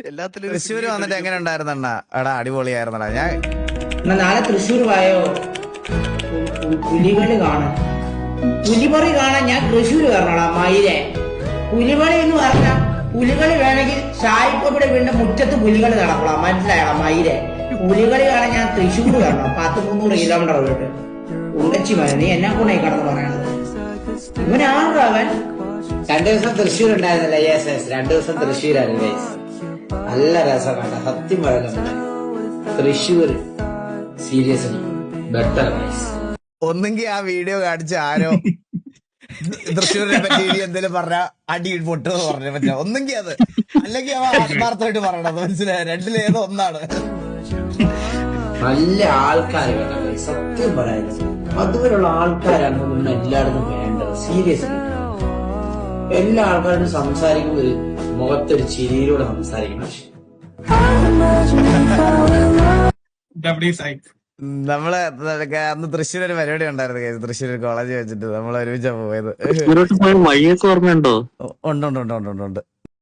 എല്ലാത്തിലും തൃശ്ശൂര് വന്നിട്ട് എങ്ങനെ ഉണ്ടായിരുന്നണ്ണ? എടാ അടിപൊളിയായിരുന്നടാ. ഞാൻ നാളെ തൃശ്ശൂർ വായോ, പുലികളി കാണാൻ, പുലിപറി കാണാൻ ഞാൻ തൃശ്ശൂർ വരണടാ മയിലെ. പുലികളി എന്ന് പറഞ്ഞ പുലികളി വേണമെങ്കിൽ ഷായിപ്പയുടെ വീടിന്റെ മുറ്റത്ത് പുലികളി നടക്കണം, മനസ്സിലായണം മയിലെ. പുലികളി കാണാൻ ഞാൻ തൃശ്ശൂർ വരണം, 300 കിലോമീറ്റർ വീട്ട്. ഉണ്ടച്ചി മതി, നീ എന്നെ കൊണ്ടായി കടന്ന് പറയണത്. ഇവനാണോ അവൻ? 2 ദിവസം തൃശ്ശൂർ ഉണ്ടായിരുന്നില്ല. യെസ്, 2 ദിവസം തൃശ്ശൂരാണ് ഗൈസ്. നല്ല രസം കണ്ട, സത്യം പറയുന്നത്. Thrissur seriously better guys. ഒന്നെങ്കിൽ ആ വീഡിയോ കാണിച്ച് ആരോ തൃശ്ശൂരിനെ പറ്റി എന്തെങ്കിലും പറഞ്ഞ അടി പൊട്ടുമെന്ന് പറഞ്ഞ പറ്റാ. ഒന്നെങ്കിൽ അത്, അല്ലെങ്കിൽ അവ ആത്മാർത്ഥമായിട്ട് പറയണത്. മനസ്സിലായ? രണ്ടിലേതോ ഒന്നാണ്. നല്ല ആൾക്കാർ വേണം, സത്യം പറയുന്നത്. അതുപോലുള്ള ആൾക്കാരാണ് നമ്മൾ എല്ലായിടത്തും വേണ്ടത്. സീരിയസ്ലി എല്ലാ ആൾക്കാരോടും സംസാരിക്കുമ്പോൾ മുഖത്തൊരു ചിരിയിലൂടെ സംസാരിക്കണം. നമ്മള് അന്ന് തൃശ്ശൂർ ഒരു പരിപാടി ഉണ്ടായിരുന്നു. തൃശ്ശൂർ കോളേജ് വെച്ചിട്ട് നമ്മൾ ഒരുമിച്ചാ പോയത്. ഓർമ്മയുണ്ടോ? ഉണ്ട് ഉണ്ട് ഉണ്ട് ഉണ്ട് ഉണ്ട് ഉണ്ട്.